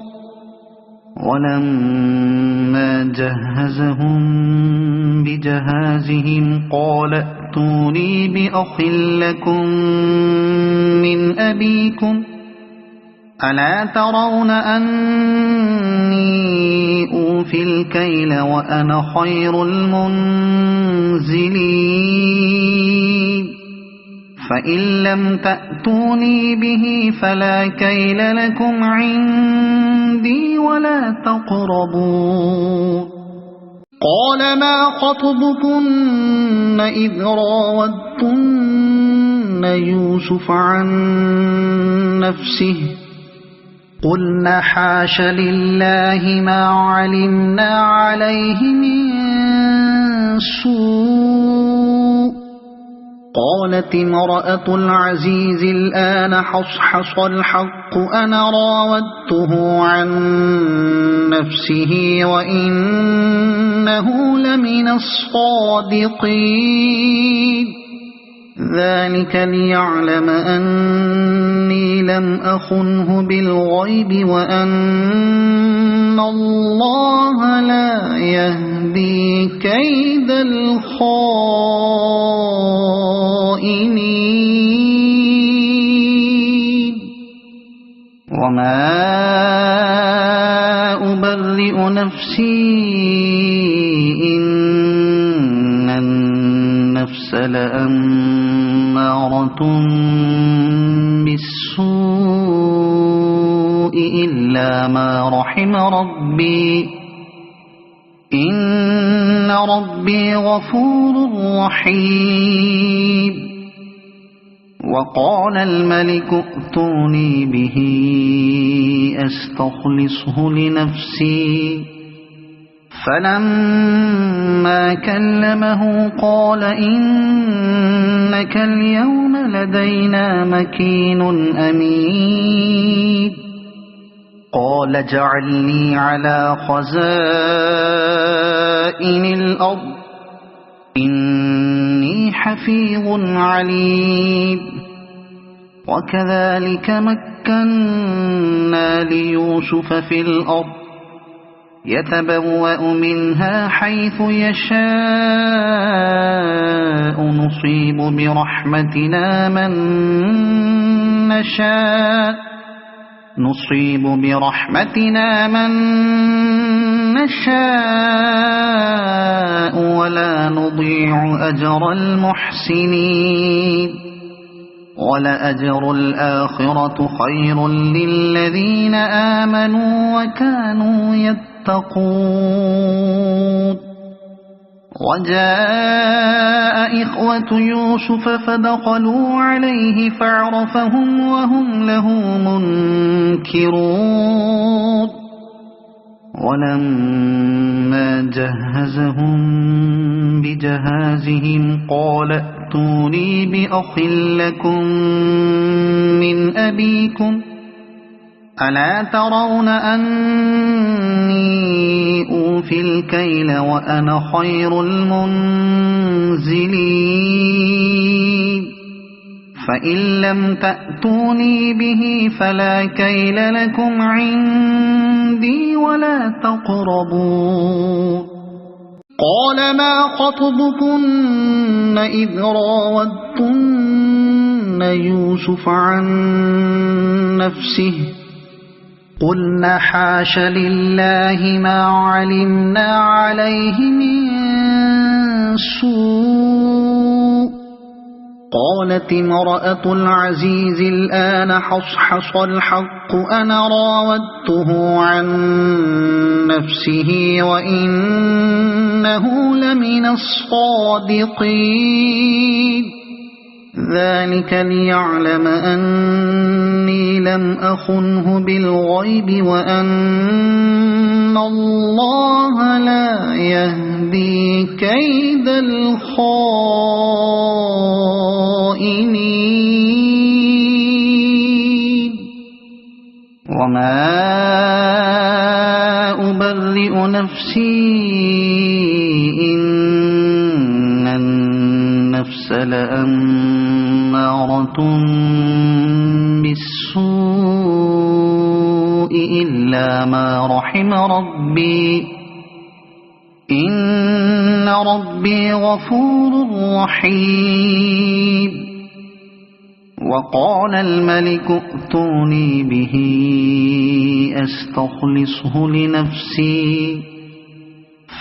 Speaker 1: ولما جهزهم بجهازهم قال ائتوني بأخ لكم من أبيكم ألا ترون أني أوفي الكيل وأنا خير المنزلين فإن لم تأتوني به فلا كيل لكم عندي ولا تقربون قال ما خطبكن إذ راودتن يوسف عن نفسه قلنا حاش لله ما علمنا عليه من سوء قالت امرأة العزيز الآن حصحص الحق أنا راودته عن نفسه وإنه لمن الصادقين ذلك ليعلم أني لم أخنه بالغيب وأن الله لا يهدي كيد الخائنين وما أبرئ نفسي إن النفس لأمارة بالسوء إلا ما رحم ربي إن ربي غفور رحيم وقال الملك ائتوني به أستخلصه لنفسي فلما كلمه قال إنك اليوم لدينا مكين أمين قال اجعلني على خزائن الأرض إني حفيظ عليم وكذلك مكنا ليوسف في الأرض يتبوأ منها حيث يشاء نصيب برحمتنا من نشاء ولا نضيع أجر المحسنين ولأجر الآخرة خير للذين آمنوا وكانوا يتقون وجاء إخوة يوسف فدخلوا عليه فعرفهم وهم له منكرون ولما جهزهم بجهازهم قال ائتوني بأخ لكم من أبيكم ألا ترون أني أوفي الكيل وأنا خير المنزلين فإن لم تأتوني به فلا كيل لكم عندي ولا تقربون قال ما خطبكن إذ راودتن يوسف عن نفسه قلنا حاش لله ما علمنا عليه من سوء قالت امرأة العزيز الآن حصحص الحق أنا راودته عن نفسه وإنه لمن الصادقين ذلك ليعلم أني لم أخنه بالغيب وأن الله لا يهدي كيد الخائنين وما أبرئ نفسي إن النفس لأمارة بالسوء إلا ما رحم ربي إن ربي غفور رحيم وقال الملك ائتوني به أستخلصه لنفسي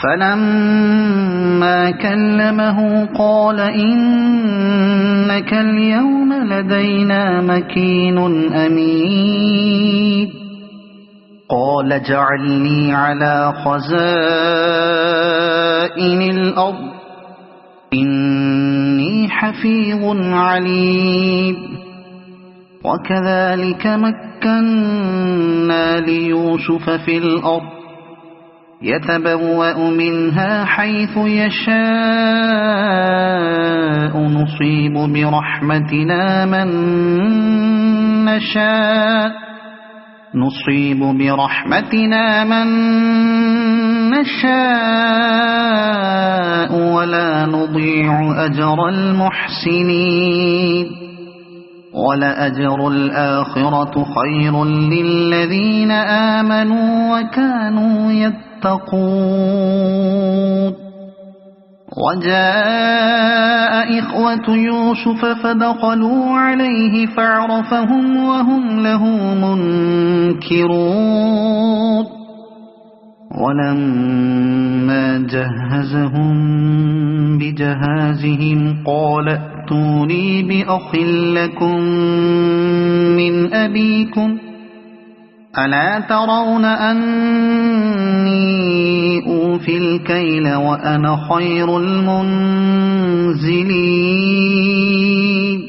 Speaker 1: فلما كلمه قال إنك اليوم لدينا مكين أمين قال اجعلني على خزائن الأرض إني حفيظ عليم وكذلك مكنا ليوسف في الأرض يتبوأ منها حيث يشاء نصيب برحمتنا من نصيب برحمتنا من نشاء ولا نضيع أجر المحسنين ولأجر الآخرة خير للذين آمنوا وكانوا يتقون وجاء إخوة يوسف فدخلوا عليه فعرفهم وهم له منكرون ولما جهزهم بجهازهم قال ائتوني بأخ لكم من أبيكم ألا ترون أني أوفي الكيل وأنا خير المنزلين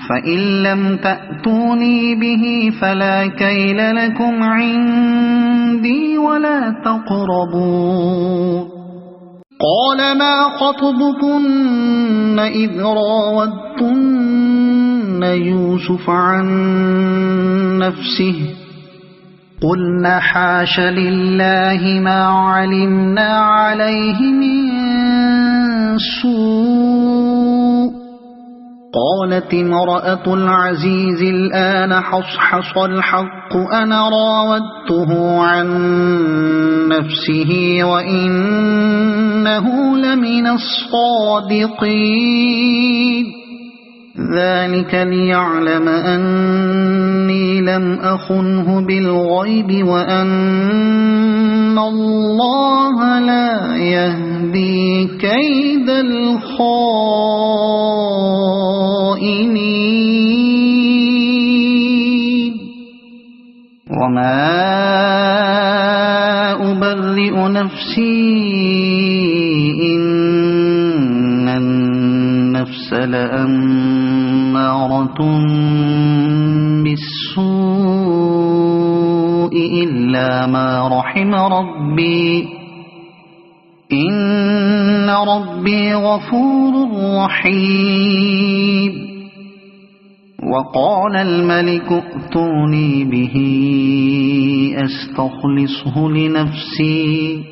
Speaker 1: فإن لم تأتوني به فلا كيل لكم عندي ولا تقربون قال ما خطبكن إذ راودتن يوسف عن نفسه قلنا حاش لله ما علمنا عليه من سوء قالت امرأة العزيز الآن حصحص الحق أنا راودته عن نفسه وإنه لمن الصادقين ذلك ليعلم أني لم أخنه بالغيب وأن الله لا يهدي كيد الخائنين وما أبرئ نفسي إن النفس لأمارة بالسوء إلا ما رحم ربي إن ربي غفور رحيم وقال الملك ائتوني به أستخلصه لنفسي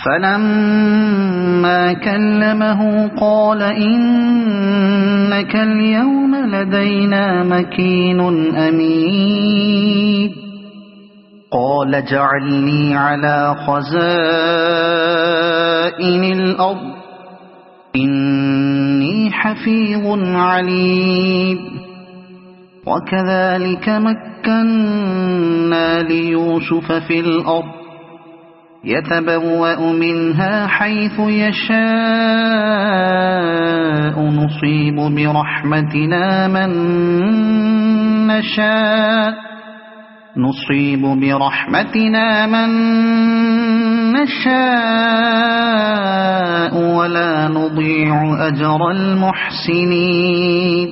Speaker 1: فلما كلمه قال إنك اليوم لدينا مكين أمين قال اجعلني على خزائن الأرض إني حفيظ عليم وكذلك مكنا ليوسف في الأرض يتبوأ منها حيث يشاء نصيب برحمتنا من نشاء ولا نضيع أجر المحسنين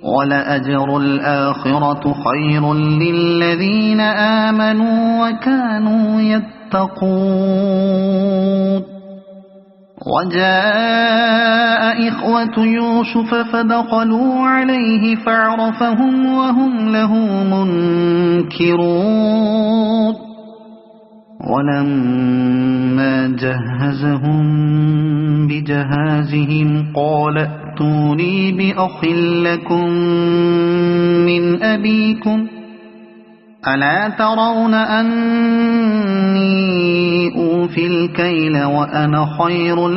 Speaker 1: ولأجر الآخرة خير للذين آمنوا وكانوا يتقون وجاء إخوة يوسف فدخلوا عليه فعرفهم وهم له منكرون ولما جهزهم بجهازهم قال ائتوني بأخ لكم من أبيكم ألا ترون أني أوفي الكيل وأنا خير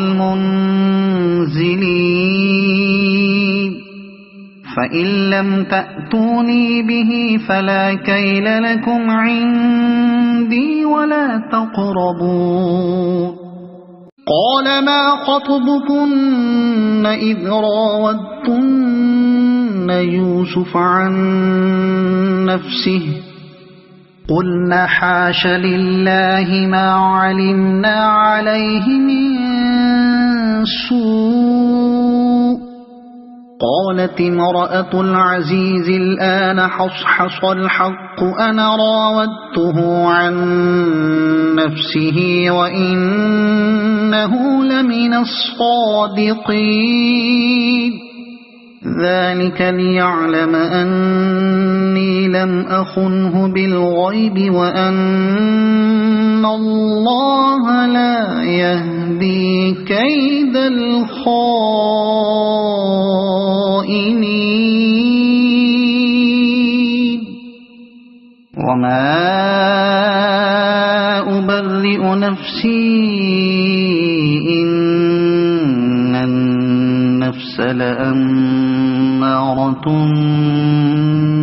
Speaker 1: المنزلين فإن لم تأتوني به فلا كيل لكم عندي ولا تقربون قال ما خطبكن إذ راودتن يوسف عن نفسه قلنا حاش لله ما علمنا عليه من سوء قالت امرأة العزيز الآن حصحص الحق أنا راودته عن نفسه وإنه لمن الصادقين ذلك ليعلم أني لم أخنه بالغيب وأن الله لا يهدي كيد الخائنين وما أبرئ نفسي إن النفس لأمارة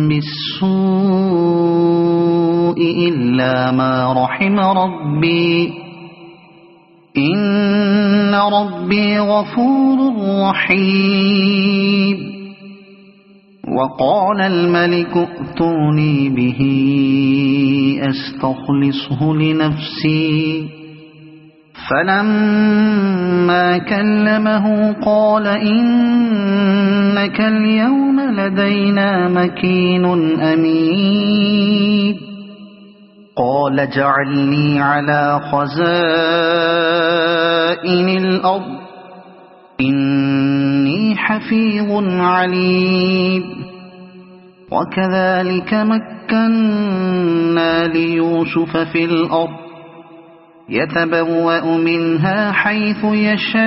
Speaker 1: بالسوء إلا ما رحم ربي إن ربي غفور رحيم وقال الملك ائتوني به أستخلصه لنفسي فلما كلمه قال إنك اليوم لدينا مكين أمين قال اجعلني على خزائن الأرض إني حفيظ عليم وكذلك مكنا ليوسف في الأرض يتبوأ منها حيث يشاء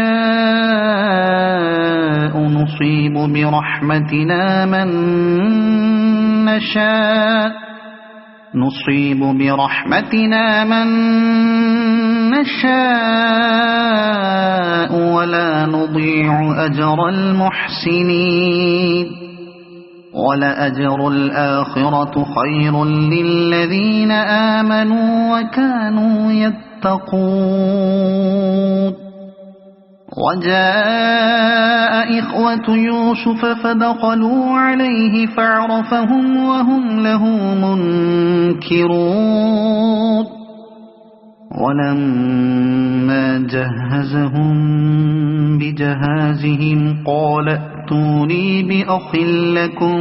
Speaker 1: نصيب برحمتنا من نشاء ولا نضيع أجر المحسنين ولأجر الآخرة خير للذين آمنوا وكانوا يتقون وجاء إخوة يوسف فدخلوا عليه فعرفهم وهم له منكرون ولما جهزهم بجهازهم قال ائتوني بأخ لكم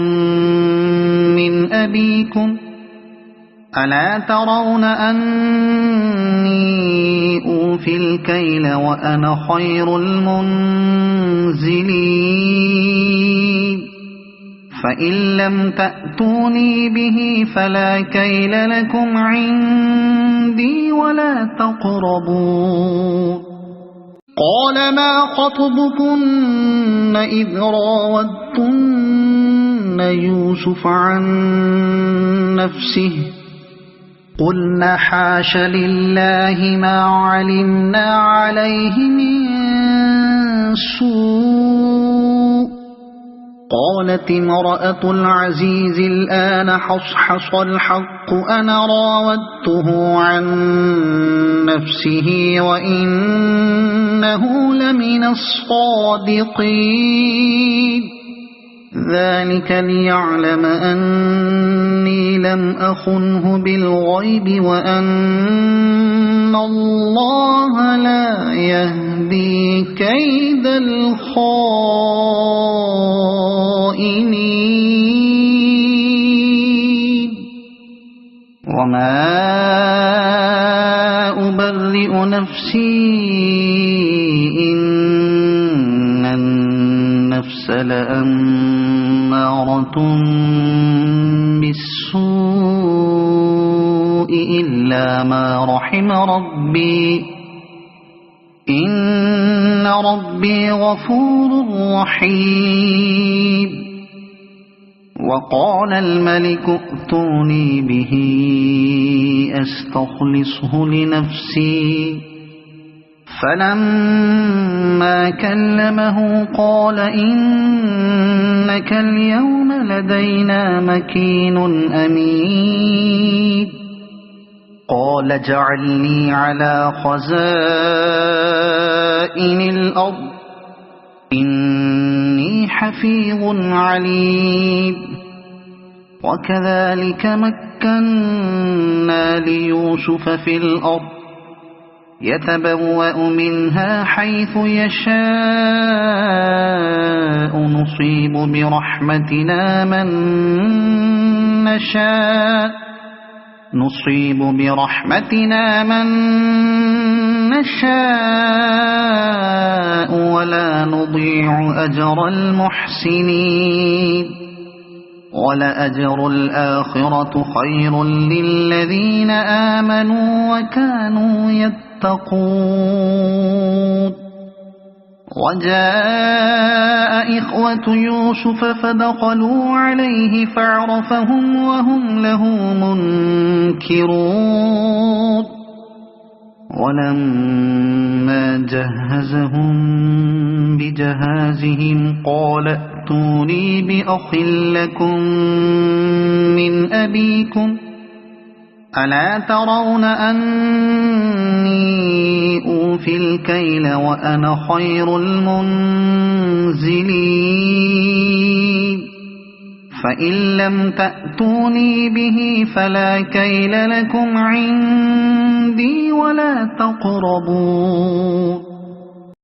Speaker 1: من أبيكم ألا ترون أني أوفي الكيل وأنا خير المنزلين فإن لم تأتوني به فلا كيل لكم عندي ولا تقربون قال ما خطبكن إذ راودتن يوسف عن نفسه قلنا حاش لله ما علمنا عليه من سوء قالت امرأة العزيز الآن حصحص الحق أنا راودته عن نفسه وإنه لمن الصادقين ذلك ليعلم أني لم أخنه بالغيب وأن الله لا يهدي كيد الخائنين وما أبرئ نفسي إن النفس لأمارة بالسوء إلا ما رحم ربي إن ربي غفور رحيم وقال الملك ائتوني به أستخلصه لنفسي فلما كلمه قال إنك اليوم لدينا مكين أمين قال اجعلني على خزائن الأرض إني حفيظ عليم وكذلك مكنا ليوسف في الأرض يتبوأ منها حيث يشاء نصيب برحمتنا من نشاء ولا نضيع أجر المحسنين ولأجر الآخرة خير للذين آمنوا وكانوا يتقون وجاء إخوة يوسف فدخلوا عليه فعرفهم وهم له منكرون ولما جهزهم بجهازهم قال ائتوني بأخ لكم من أبيكم ألا ترون أني أوفي الكيل وأنا خير المنزلين فإن لم تأتوني به فلا كيل لكم عندي ولا تقربون